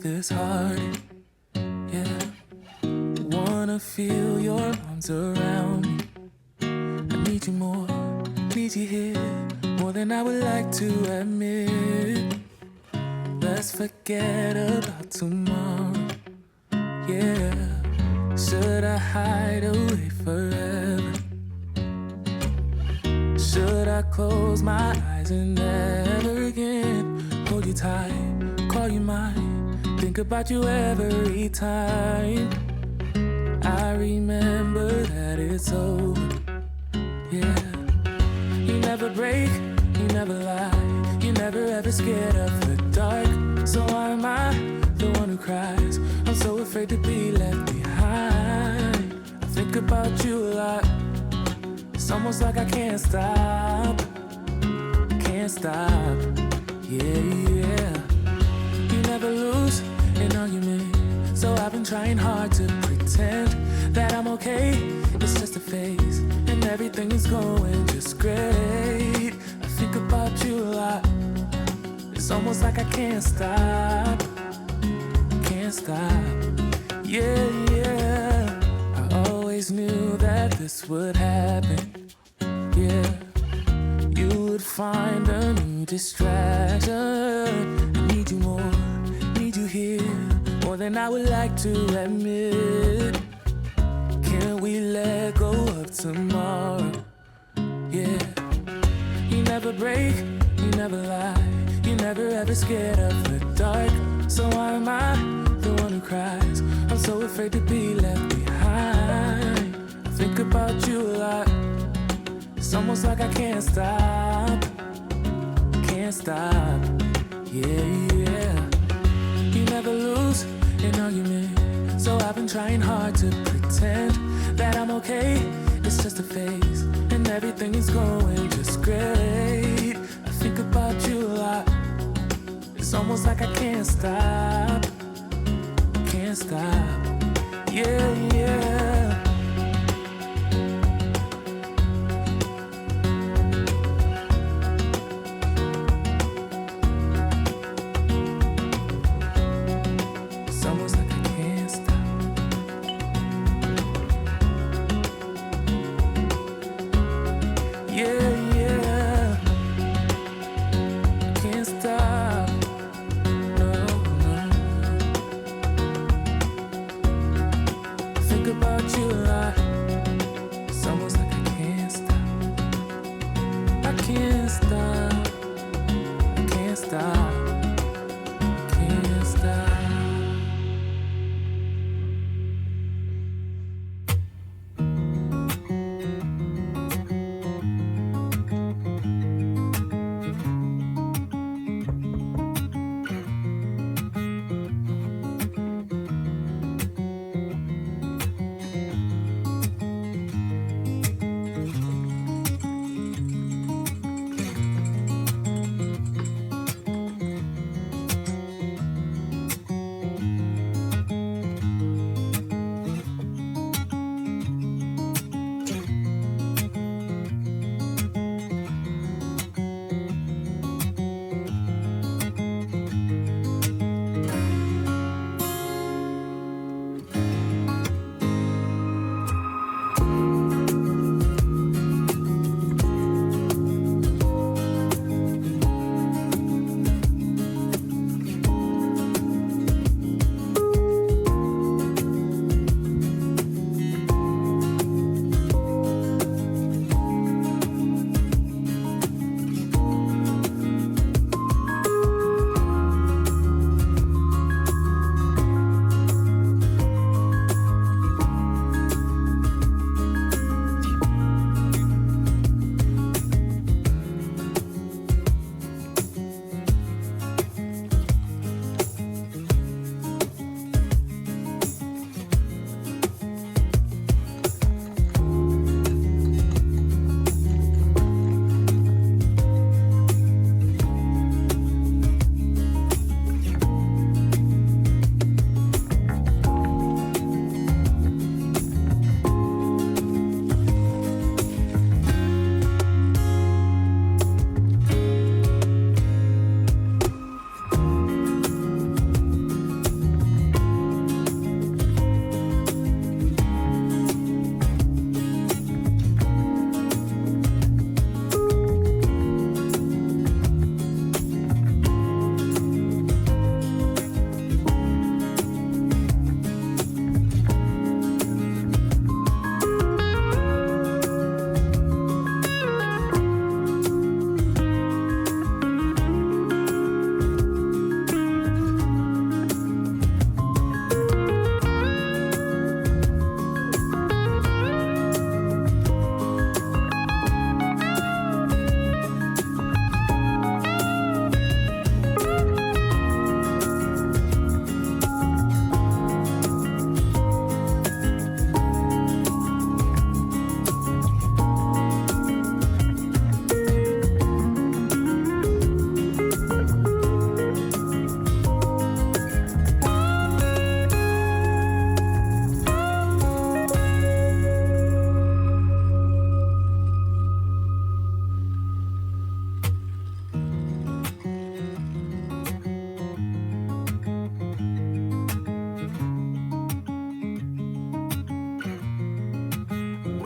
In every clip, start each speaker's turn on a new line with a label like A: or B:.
A: this heart, yeah. Wanna feel your arms around me. I need you more, need you here, more than I would like to admit. Let's forget about tomorrow, yeah. Should I hide away forever? Should I close my eyes and never again hold you tight, call you mine, think about you every time? I remember that it's over, yeah. You never break, you never lie, you never ever scared of the dark. So why am I the one who cries? I'm so afraid to be left behind. I think about you a lot. It's almost like I can't stop, yeah, yeah. You never lose an argument, so I've been trying hard to pretend that I'm okay. It's just a phase, and everything is going just great. I think about you a lot. It's almost like I can't stop, yeah, yeah. I always knew that this would happen, yeah. You would find a new distraction. I need you more, need you here, more than I would like to admit. Can we let go of tomorrow, yeah. You never break, you never lie, you never ever scared of the dark. So why am I the one who cries? I'm so afraid to be left behind. I think about you a lot. It's almost like I can't stop, yeah, yeah. You never lose an argument, so I've been trying hard to pretend that I'm okay. It's just a phase, and everything is going just great. I think about you a lot. It's almost like I can't stop, yeah, yeah. It's almost like I can't stop. Yeah, yeah. I can't stop. No, no. Think about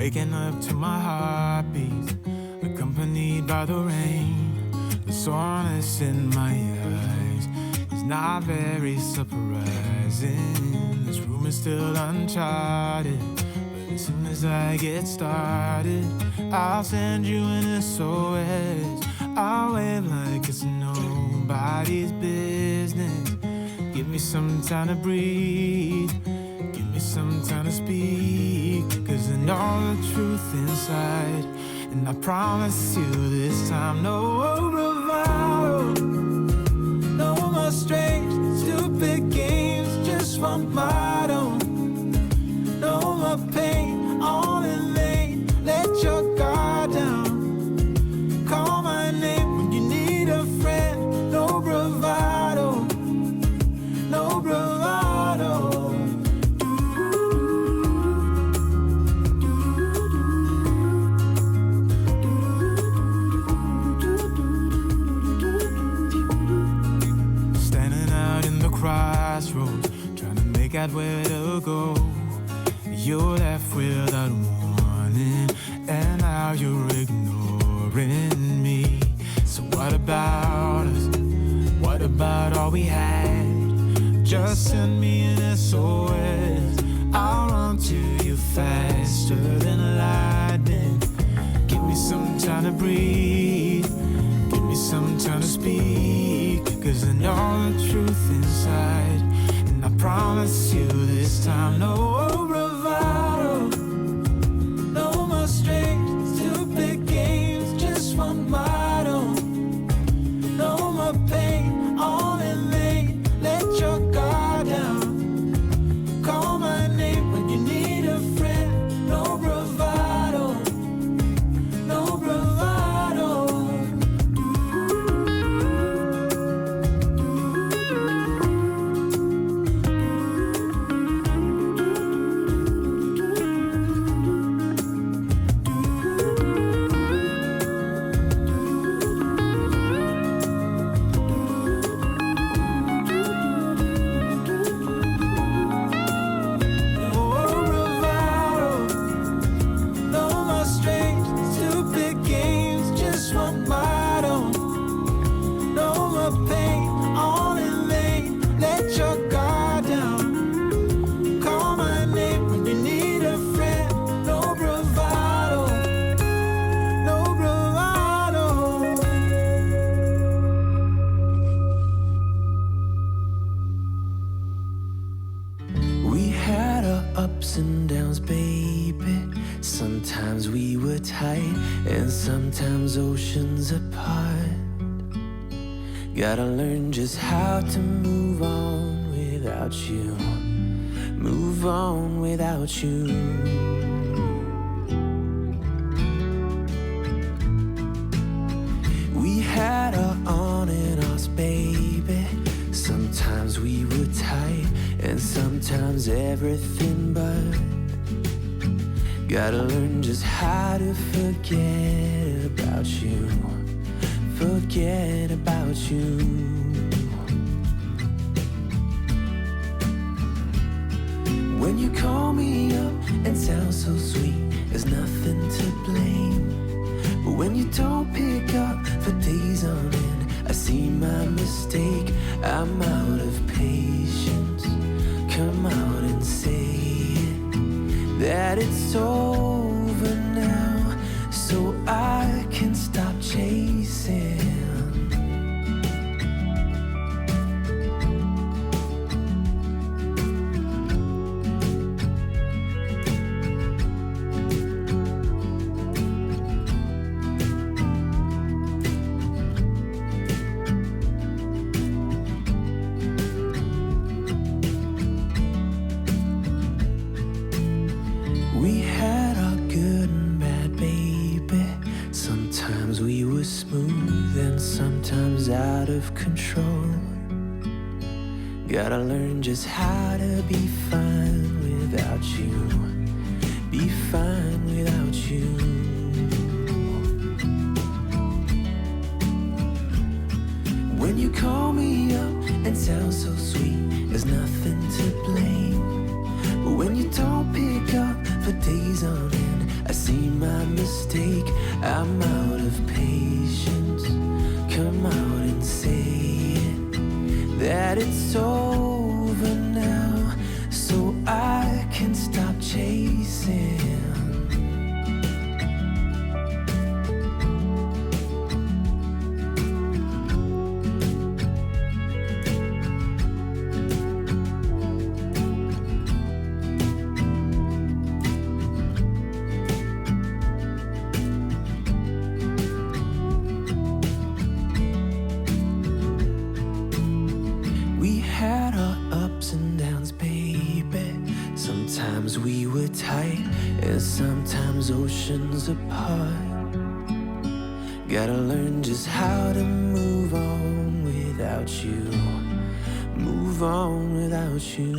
A: Waking up to my heartbeat, accompanied by the rain. The soreness in my eyes is not very surprising. This room is still uncharted, but as soon as I get started, I'll send you an SOS. I'll wave like it's nobody's business. Give me some time to breathe, give me some time to speak, 'cause I know the truth inside. And I promise you this time, no bravado, no more strange, stupid games, just one motto. No more pain, all in vain, let your guard down. Call my name when you need a friend, no bravado, no bravado. Crossroads, trying to make out where to go. You're left without warning, and now you're ignoring me. So what about us? What about all we had? Just send me an SOS. I'll run to you faster than lightning. Give me some time to breathe, give me some time to speak, 'cause I know the truth inside. And I promise you this time, no bravado, no more strange, stupid games, just one motto. No more pain, all in vain, let your guard down. Call my name when you need a friend, no bravado, no bravado. Sometimes oceans apart. Gotta learn just how to move on without you. Move on without you. We had our on and offs, baby. Sometimes we were tight, and sometimes everything but. Gotta learn just how to forget about you. Forget about you. When you call me up and sound so sweet, there's nothing to blame. But when you don't pick up for days on end, I see my mistake. I'm out of patience. Come out and say that it's over now, so I can stop chasing. We had our good and bad, baby. Sometimes we were smooth and sometimes out of control. Gotta learn just how to be fine without you. Be fine without you. When you call me up and sound so sweet, there's nothing to blame. But when you don't pick up for days on end, I see my mistake, I'm out of patience. Come out and say it, that it's over now, so I can stop chasing. Had our ups and downs, baby. Sometimes we were tight, and sometimes oceans apart. Gotta learn just how to move on without you. Move on without you.